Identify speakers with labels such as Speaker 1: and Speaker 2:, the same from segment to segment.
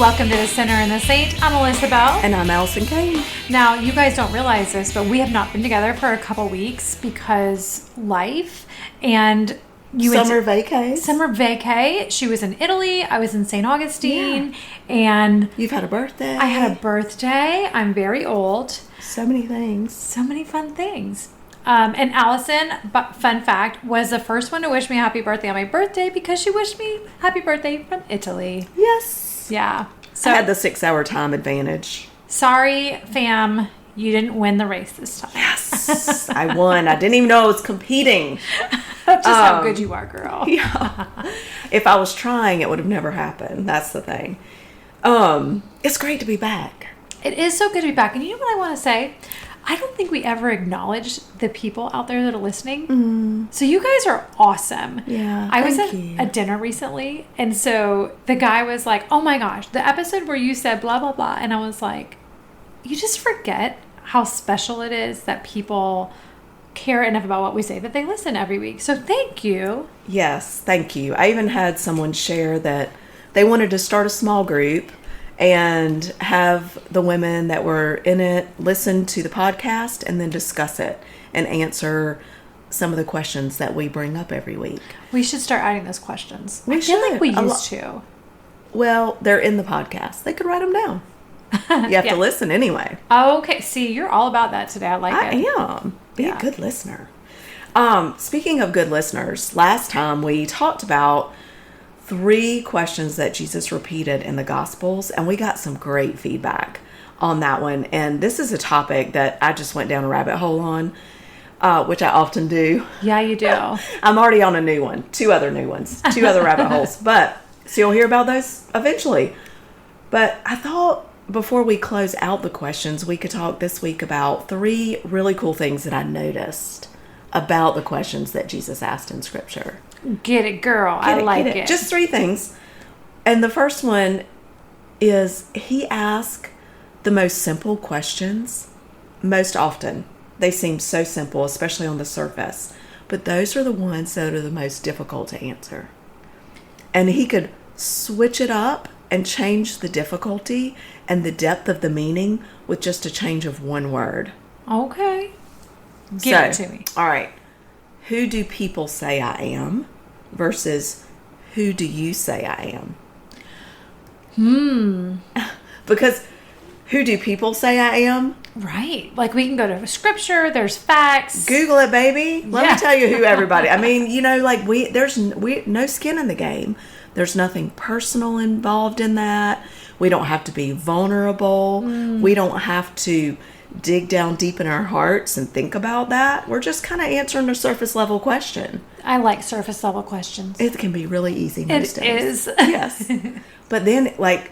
Speaker 1: welcome to The Sinner and the Saint. I'm Alyssa Bell.
Speaker 2: And I'm Allison Kane.
Speaker 1: Now, you guys don't realize this, but we have not been together for a couple weeks because life and
Speaker 2: Summer vacay.
Speaker 1: Summer vacay. She was in Italy. I was in St. Augustine. Yeah. And
Speaker 2: you've had a birthday.
Speaker 1: I had a birthday. I'm very old.
Speaker 2: So many things.
Speaker 1: So many fun things. And Allison, fun fact, was the first one to wish me happy birthday on my birthday because she wished me happy birthday from Italy.
Speaker 2: Yes.
Speaker 1: Yeah. So
Speaker 2: I had the 6-hour time advantage.
Speaker 1: Sorry, fam. You didn't win the race this time.
Speaker 2: Yes. I won. I didn't even know I was competing.
Speaker 1: That's just how good you are, girl.
Speaker 2: Yeah. If I was trying, it would have never happened. That's the thing. It's great to be back.
Speaker 1: It is so good to be back. And you know what I want to say? I don't think we ever acknowledge the people out there that are listening. Mm. So you guys are awesome.
Speaker 2: Yeah,
Speaker 1: I was at a dinner recently, and so the guy was like, oh my gosh, the episode where you said blah, blah, blah. And I was like, you just forget how special it is that people care enough about what we say that they listen every week. So thank you.
Speaker 2: Yes, thank you. I even had someone share that they wanted to start a small group and have the women that were in it listen to the podcast and then discuss it and answer some of the questions that we bring up every week.
Speaker 1: We should start adding those questions.
Speaker 2: I
Speaker 1: feel like we used to.
Speaker 2: Well, they're in the podcast. They could write them down. You have to listen anyway.
Speaker 1: Oh, okay. See, you're all about that today. I like it.
Speaker 2: I am. Be a good listener. Speaking of good listeners, last time we talked about 3 questions that Jesus repeated in the Gospels, and we got some great feedback on that one. And this is a topic that I just went down a rabbit hole on, which I often do.
Speaker 1: Yeah, you do.
Speaker 2: I'm already on a new one, 2 other new ones, 2 other rabbit holes. But so you'll hear about those eventually. But I thought before we close out the questions, we could talk this week about 3 really cool things that I noticed about the questions that Jesus asked in Scripture.
Speaker 1: Get it, girl. I like it.
Speaker 2: Just 3 things. And the first one is he asked the most simple questions most often. They seem so simple, especially on the surface. But those are the ones that are the most difficult to answer. And he could switch it up and change the difficulty and the depth of the meaning with just a change of one word.
Speaker 1: Okay. Give it to me.
Speaker 2: All right. Who do people say I am versus who do you say I am? Because who do people say I am?
Speaker 1: Right. Like we can go to Scripture. There's facts.
Speaker 2: Google it, baby. Let me tell you who everybody. I mean, you know, like there's no skin in the game. There's nothing personal involved in that. We don't have to be vulnerable. We don't have to dig down deep in our hearts and think about that. We're just kind of answering a surface level question.
Speaker 1: I like surface level questions.
Speaker 2: It can be really easy most days.
Speaker 1: It is.
Speaker 2: Yes. But then, like,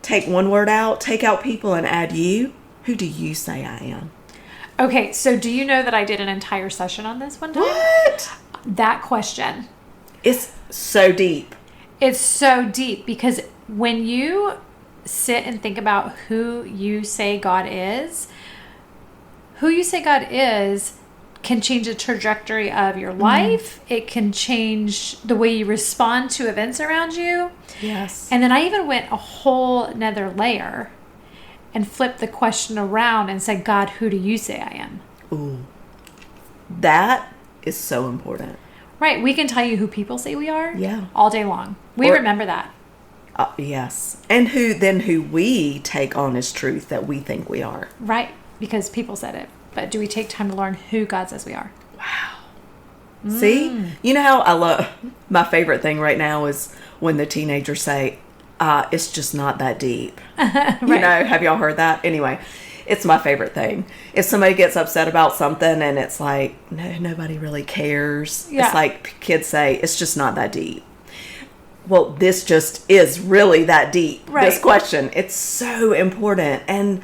Speaker 2: take one word out, take out people and add you. Who do you say I am?
Speaker 1: Okay, so do you know that I did an entire session on this one time?
Speaker 2: What?
Speaker 1: That question.
Speaker 2: It's so deep.
Speaker 1: It's so deep because when you sit and think about who you say God is can change the trajectory of your life. It can change the way you respond to events around you.
Speaker 2: Yes.
Speaker 1: And then I even went a whole nother layer and flipped the question around and said, God, who do you say I am?
Speaker 2: Ooh. That is so important.
Speaker 1: Right. We can tell you who people say we are.
Speaker 2: Yeah.
Speaker 1: All day long. We remember that.
Speaker 2: Yes. And who we take on as truth that we think we are.
Speaker 1: Right. Because people said it. But do we take time to learn who God says we are?
Speaker 2: Wow. See? You know how my favorite thing right now is when the teenagers say, it's just not that deep. Right. You know, have y'all heard that? Anyway, it's my favorite thing. If somebody gets upset about something and it's like, no, nobody really cares. Yeah. It's like kids say, it's just not that deep. Well, this just is really that deep. Right. This question. It's so important. And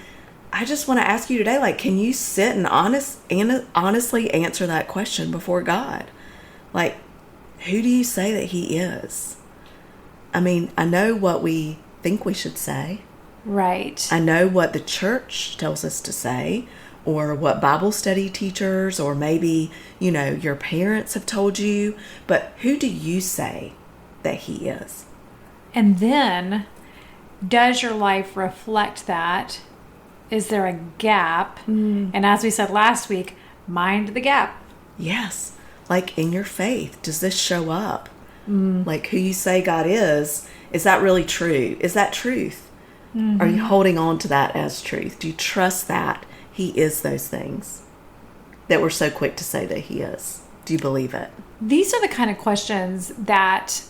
Speaker 2: I just want to ask you today, like, can you sit and honestly answer that question before God? Like, who do you say that he is? I mean, I know what we think we should say.
Speaker 1: Right.
Speaker 2: I know what the church tells us to say, or what Bible study teachers, or maybe, you know, your parents have told you. But who do you say that he is?
Speaker 1: And then Does your life reflect that? Is there a gap? And as we said last week, mind the gap.
Speaker 2: Yes. Like in your faith, does this show up? Like who you say God is that really true? Is that truth? Are you holding on to that as truth? Do you trust that he is those things that we're so quick to say that he is? Do you believe it?
Speaker 1: These are the kind of questions that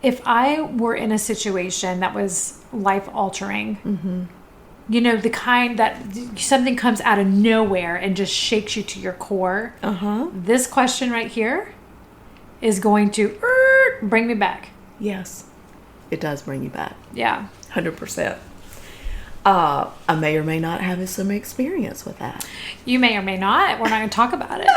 Speaker 1: if I were in a situation that was life-altering, you know, the kind that something comes out of nowhere and just shakes you to your core, this question right here is going to bring me back.
Speaker 2: Yes, it does bring you back.
Speaker 1: Yeah.
Speaker 2: 100%. I may or may not have some experience with that.
Speaker 1: You may or may not. We're not going to talk about it.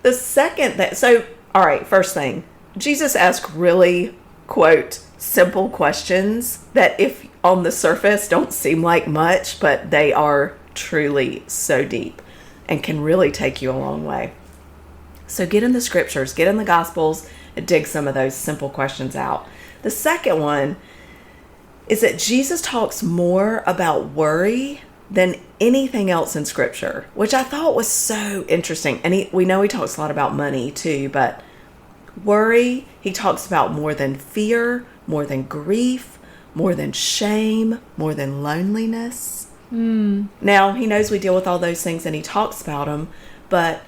Speaker 2: The second that, so, all right, first thing, Jesus asked really, quote, simple questions that if on the surface don't seem like much, but they are truly so deep and can really take you a long way. So get in the scriptures, get in the gospels, and dig some of those simple questions out. The second one is that Jesus talks more about worry than anything else in scripture, which I thought was so interesting. And we know he talks a lot about money too, but worry, he talks about more than fear, more than grief, more than shame, more than loneliness. Now, he knows we deal with all those things and he talks about them, but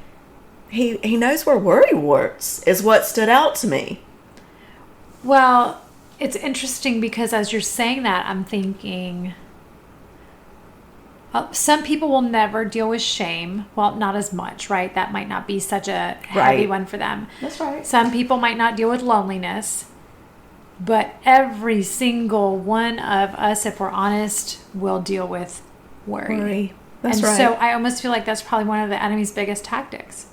Speaker 2: he knows where worry works, is what stood out to me.
Speaker 1: Well, it's interesting because as you're saying that, I'm thinking some people will never deal with shame. Well, not as much, right? That might not be such a heavy one for them.
Speaker 2: That's right.
Speaker 1: Some people might not deal with loneliness. But every single one of us, if we're honest, will deal with worry.
Speaker 2: That's right.
Speaker 1: So I almost feel like that's probably one of the enemy's biggest tactics.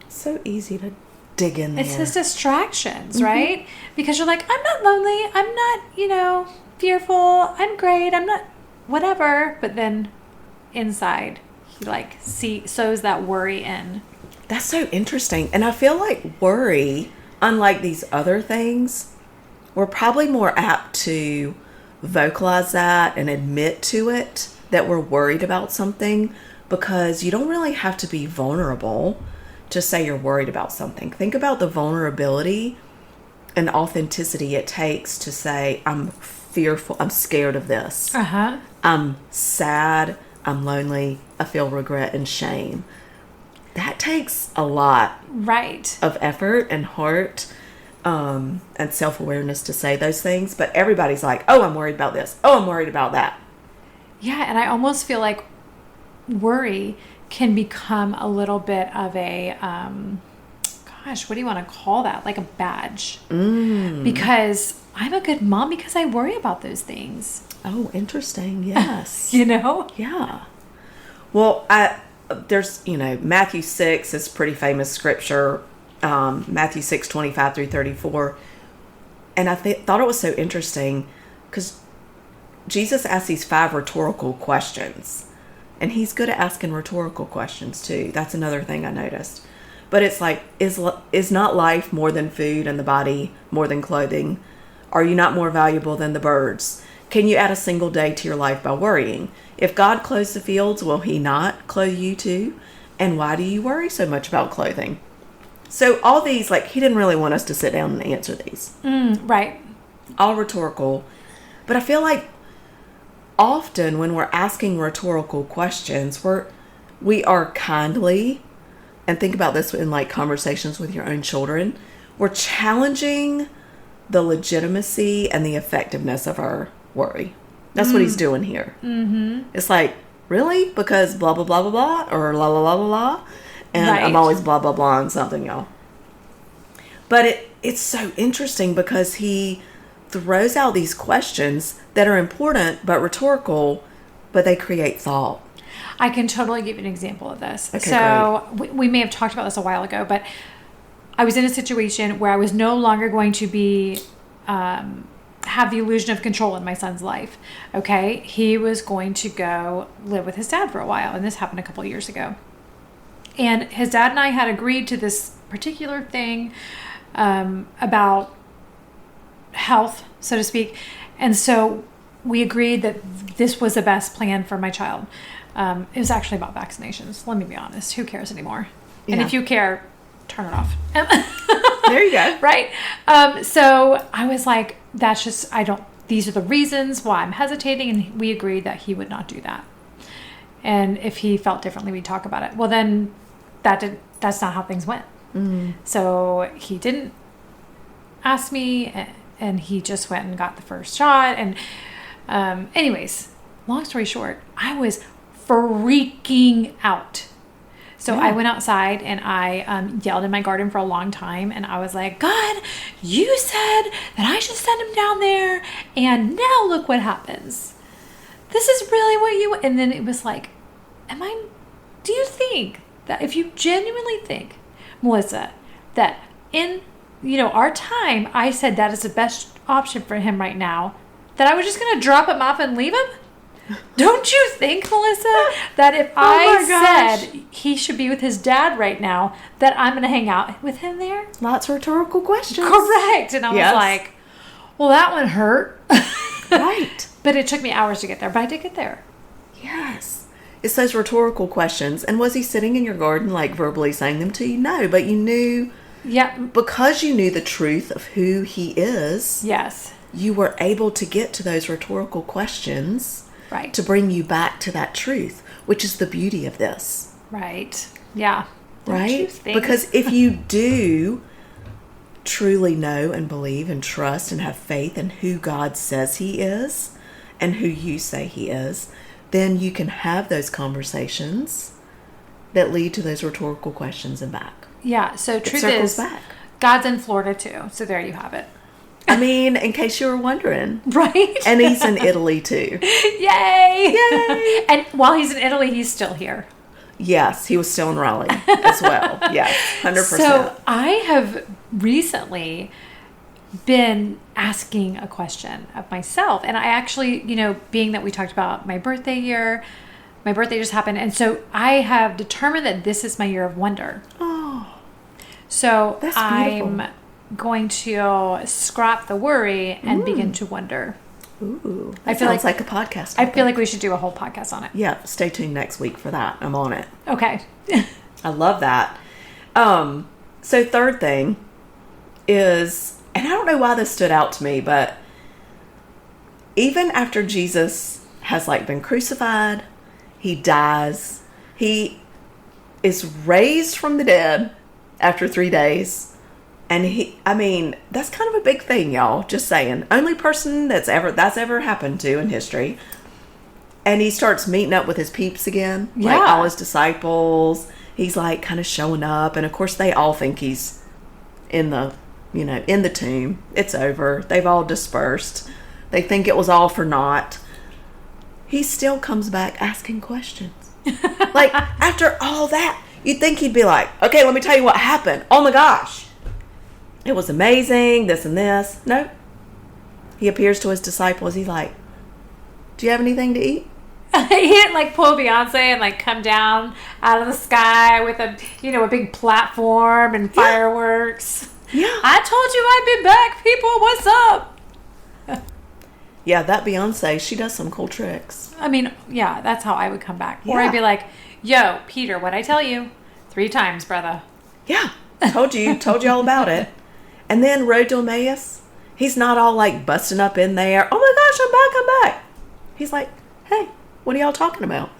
Speaker 2: So easy to dig in there.
Speaker 1: It's his distractions, right? Because you're like, I'm not lonely. I'm not, fearful. I'm great. I'm not whatever. But then inside, he sows that worry in.
Speaker 2: That's so interesting. And I feel like worry, unlike these other things, we're probably more apt to vocalize that and admit to it that we're worried about something, because you don't really have to be vulnerable to say you're worried about something. Think about the vulnerability and authenticity it takes to say, I'm fearful, I'm scared of this. I'm sad, I'm lonely, I feel regret and shame. That takes a lot of effort and heart and self-awareness to say those things. But everybody's like, oh, I'm worried about this. Oh, I'm worried about that.
Speaker 1: Yeah, and I almost feel like worry can become a little bit of a, what do you want to call that? Like a badge. Because I'm a good mom because I worry about those things.
Speaker 2: Oh, interesting. Yes.
Speaker 1: Yeah.
Speaker 2: Well, there's, Matthew 6 is pretty famous scripture. Matthew 6:25 through 34. And I thought it was so interesting because Jesus asked these 5 rhetorical questions. And he's good at asking rhetorical questions too. That's another thing I noticed. But it's like, is not life more than food and the body more than clothing? Are you not more valuable than the birds? Can you add a single day to your life by worrying? If God clothes the fields, will he not clothe you too? And why do you worry so much about clothing? So all these, he didn't really want us to sit down and answer these.
Speaker 1: Right.
Speaker 2: All rhetorical. But I feel like often when we're asking rhetorical questions, we are kindly, and think about this in conversations with your own children, we're challenging the legitimacy and the effectiveness of our worry. That's what he's doing here. It's like, really? Because blah, blah, blah, blah, blah, or la, la, la, la, la. And I'm always blah, blah, blah on something, y'all. But it's so interesting because he throws out these questions that are important but rhetorical, but they create thought.
Speaker 1: I can totally give you an example of this.
Speaker 2: Okay,
Speaker 1: so we may have talked about this a while ago, but I was in a situation where I was no longer going to be have the illusion of control in my son's life. Okay, he was going to go live with his dad for a while, and this happened a couple of years ago. And his dad and I had agreed to this particular thing about health, so to speak. And so we agreed that this was the best plan for my child. It was actually about vaccinations. Let me be honest. Who cares anymore? Yeah. And if you care, turn it off.
Speaker 2: There you go.
Speaker 1: Right? So I was like, these are the reasons why I'm hesitating. And we agreed that he would not do that. And if he felt differently, we'd talk about it. Well, then that's not how things went. Mm. So he didn't ask me, and he just went and got the first shot. And anyways, long story short, I was freaking out. So I went outside and I yelled in my garden for a long time. And I was like, God, you said that I should send him down there. And now look what happens. This is really what you... And then it was like, do you think that if you genuinely think, Melissa, that in, our time, I said that is the best option for him right now, that I was just going to drop him off and leave him? Don't you think, Melissa, that if I said he should be with his dad right now, that I'm going to hang out with him there?
Speaker 2: Lots of rhetorical questions.
Speaker 1: Correct. And I was like, well, that one hurt.
Speaker 2: Right.
Speaker 1: But it took me hours to get there, but I did get there.
Speaker 2: Yes. It's those rhetorical questions. And was he sitting in your garden, like verbally saying them to you? No, but you knew.
Speaker 1: Yeah.
Speaker 2: Because you knew the truth of who he is.
Speaker 1: Yes.
Speaker 2: You were able to get to those rhetorical questions.
Speaker 1: Right.
Speaker 2: To bring you back to that truth, which is the beauty of this.
Speaker 1: Right. Yeah.
Speaker 2: Right? Because if you do truly know and believe and trust and have faith in who God says he is and who you say he is, then you can have those conversations that lead to those rhetorical questions and back.
Speaker 1: Yeah. So truth is, back. God's in Florida too. So there you have it.
Speaker 2: I mean, in case you were wondering.
Speaker 1: Right.
Speaker 2: And he's in Italy too.
Speaker 1: Yay! Yay! And while he's in Italy, he's still here.
Speaker 2: Yes, he was still in Raleigh as well. Yes, 100%.
Speaker 1: So I have recently been asking a question of myself. And I actually, being that we talked about my birthday year, my birthday just happened. And so I have determined that this is my year of wonder.
Speaker 2: Oh,
Speaker 1: so
Speaker 2: that's beautiful.
Speaker 1: I'm going to scrap the worry and begin to wonder.
Speaker 2: Ooh, that sounds like a podcast.
Speaker 1: I feel like we should do a whole podcast on it.
Speaker 2: Yeah, stay tuned next week for that. I'm on it.
Speaker 1: Okay.
Speaker 2: I love that. So third thing is, and I don't know why this stood out to me, but even after Jesus has been crucified, he dies, he is raised from the dead after 3 days. And that's kind of a big thing, y'all. Just saying. Only person that's ever happened to in history. And he starts meeting up with his peeps again.
Speaker 1: Yeah.
Speaker 2: Like all his disciples. He's kind of showing up. And of course they all think he's in the tomb. It's over. They've all dispersed. They think it was all for naught. He still comes back asking questions. After all that, you'd think he'd be like, okay, let me tell you what happened. Oh my gosh. It was amazing, this and this. No. He appears to his disciples. He's like, do you have anything to eat?
Speaker 1: He didn't pull Beyonce and come down out of the sky with a big platform and fireworks.
Speaker 2: Yeah.
Speaker 1: I told you I'd be back, people. What's up?
Speaker 2: Yeah, that Beyonce, she does some cool tricks.
Speaker 1: Yeah, that's how I would come back.
Speaker 2: Yeah.
Speaker 1: Or I'd be like, yo, Peter, what'd I tell you? 3 times, brother.
Speaker 2: Yeah. Told you all about it. And then Road to Emmaus, he's not all busting up in there. Oh my gosh, I'm back. He's like, hey, what are y'all talking about?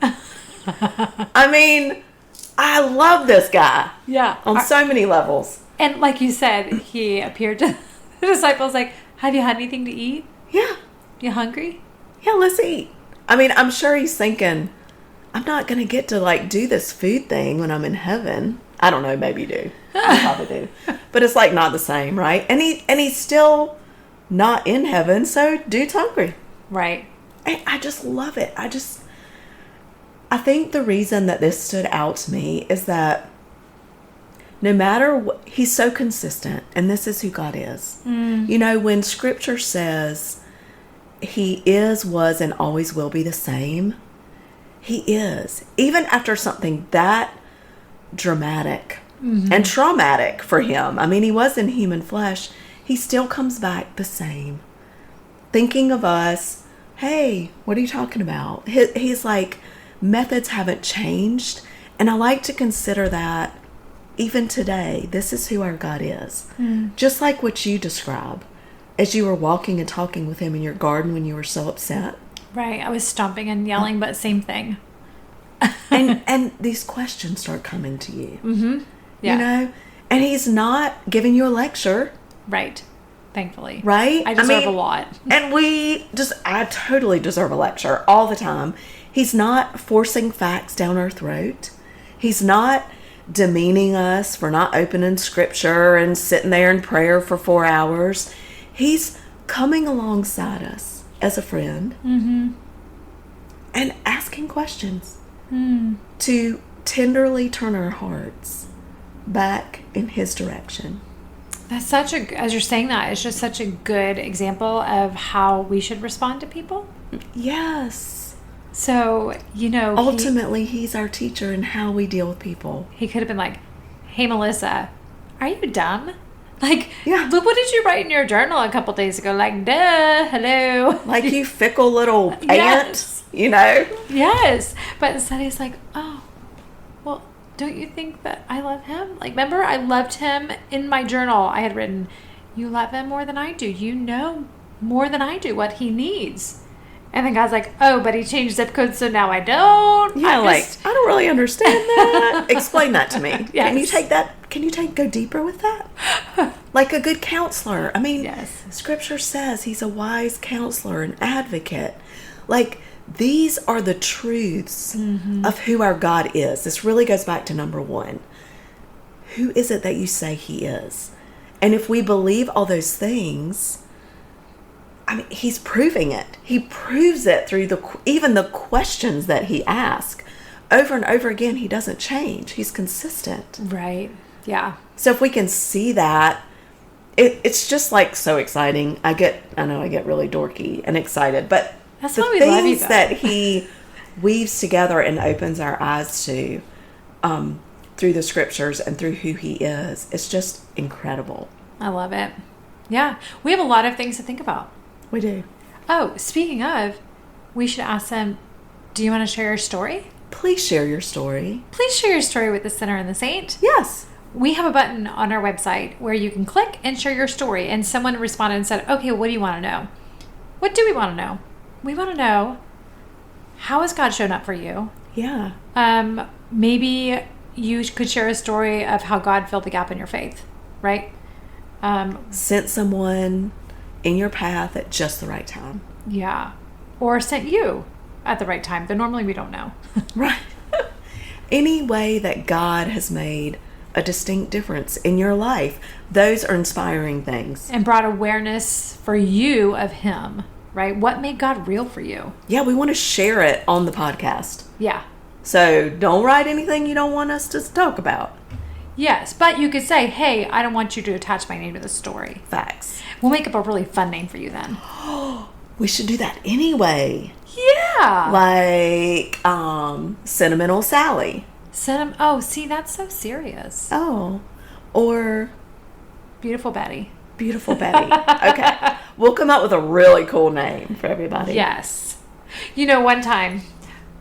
Speaker 2: I love this guy.
Speaker 1: Yeah.
Speaker 2: On so many levels.
Speaker 1: And like you said, he appeared to the disciples have you had anything to eat?
Speaker 2: Yeah.
Speaker 1: You hungry?
Speaker 2: Yeah, let's eat. I'm sure he's thinking, I'm not going to get to do this food thing when I'm in heaven. I don't know, maybe you do. I probably do. But it's not the same, right? And he's still not in heaven, so dude's hungry.
Speaker 1: Right.
Speaker 2: And I just love it. I think the reason that this stood out to me is that no matter what, he's so consistent, and this is who God is. Mm. When scripture says he is, was, and always will be the same, he is. Even after something that dramatic and traumatic for him. He was in human flesh. he still comes back the same, thinking of us. Hey, what are you talking about? He's like, methods haven't changed. And I like to consider that even today, this is who our God is. Just like what you describe as you were walking and talking with him in your garden when you were so upset.
Speaker 1: Right. I was stomping and yelling, but same thing.
Speaker 2: and these questions start coming to you.
Speaker 1: Mm-hmm. Yeah.
Speaker 2: You know? And he's not giving you a lecture.
Speaker 1: Right. Thankfully.
Speaker 2: Right?
Speaker 1: I deserve a lot.
Speaker 2: And I totally deserve a lecture all the time. He's not forcing facts down our throat. He's not demeaning us for not opening scripture and sitting there in prayer for 4 hours. He's coming alongside us as a friend and asking questions to tenderly turn our hearts back in his direction.
Speaker 1: That's as you're saying that, it's just such a good example of how we should respond to people.
Speaker 2: Yes.
Speaker 1: So,
Speaker 2: ultimately, he's our teacher in how we deal with people.
Speaker 1: He could have been like, hey, Melissa, are you dumb? Like,
Speaker 2: yeah.
Speaker 1: Look, what did you write in your journal a couple days ago? Like, duh, hello.
Speaker 2: Like, you fickle little
Speaker 1: yes.
Speaker 2: ant,
Speaker 1: Yes. But instead he's like, oh, well, don't you think that I love him? Like, remember, I loved him in my journal. I had written, you love him more than I do. You know more than I do what he needs. And then God's like, oh, but he changed zip codes, so now I don't.
Speaker 2: Yeah, I don't really understand that. Explain that to me.
Speaker 1: Yes.
Speaker 2: Can you take that? Can you go deeper with that? Like a good counselor. I mean,
Speaker 1: yes.
Speaker 2: Scripture says he's a wise counselor, an advocate. Like, these are the truths of who our God is. This really goes back to number one. Who is it that you say he is? And if we believe all those things, I mean, he's proving it. He proves it through even the questions that he asks. Over and over again, he doesn't change. He's consistent.
Speaker 1: Right. Yeah.
Speaker 2: So if we can see that, it's just like so exciting. I know I get really dorky and excited, but
Speaker 1: that's
Speaker 2: the
Speaker 1: why we love you,
Speaker 2: things that he weaves together and opens our eyes to through the scriptures and through who he is, it's just incredible.
Speaker 1: I love it. Yeah. We have a lot of things to think about.
Speaker 2: We do.
Speaker 1: Oh, speaking of, we should ask them, do you want to share your story?
Speaker 2: Please share your story.
Speaker 1: Please share your story with the sinner and the saint.
Speaker 2: Yes.
Speaker 1: We have a button on our website where you can click and share your story. And someone responded and said, okay, what do you want to know? What do we want to know? We want to know, how has God shown up for you?
Speaker 2: Yeah.
Speaker 1: Maybe you could share a story of how God filled the gap in your faith, right?
Speaker 2: Sent someone in your path at just the right time.
Speaker 1: Yeah. Or sent you at the right time, though normally we don't know.
Speaker 2: Right. Any way that God has made a distinct difference in your life, those are inspiring things.
Speaker 1: And brought awareness for you of him, right? What made God real for you?
Speaker 2: Yeah, we want to share it on the podcast.
Speaker 1: Yeah.
Speaker 2: So don't write anything you don't want us to talk about.
Speaker 1: Yes, but you could say, hey, I don't want you to attach my name to the story.
Speaker 2: Facts.
Speaker 1: We'll make up a really fun name for you then.
Speaker 2: We should do that anyway.
Speaker 1: Yeah.
Speaker 2: Like, Sentimental Sally.
Speaker 1: Oh, see, that's so serious.
Speaker 2: Oh. Or
Speaker 1: Beautiful Betty.
Speaker 2: Beautiful Betty. Okay. We'll come up with a really cool name for everybody.
Speaker 1: Yes. One time,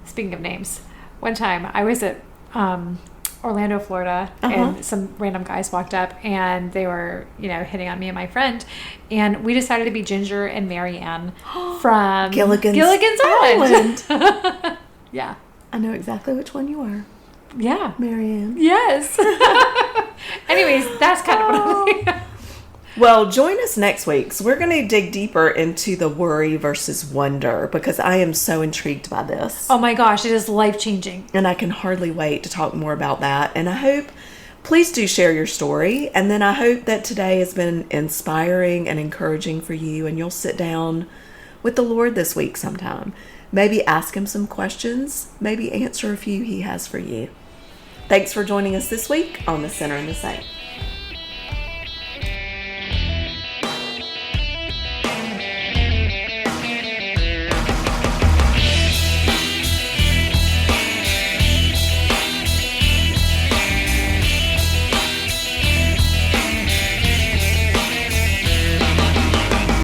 Speaker 1: speaking of names, I was at Orlando, Florida, and some random guys walked up and they were, hitting on me and my friend, and we decided to be Ginger and Marianne from Gilligan's Island. Yeah.
Speaker 2: I know exactly which one you are.
Speaker 1: Yeah.
Speaker 2: Marianne.
Speaker 1: Yes. Anyways, that's kind of what I'm thinking.
Speaker 2: Well, join us next week. So we're going to dig deeper into the worry versus wonder, because I am so intrigued by this.
Speaker 1: Oh my gosh, it is life-changing.
Speaker 2: And I can hardly wait to talk more about that. And I hope, please do share your story. And then I hope that today has been inspiring and encouraging for you. And you'll sit down with the Lord this week sometime. Maybe ask him some questions. Maybe answer a few he has for you. Thanks for joining us this week on The Sinner and the Saint.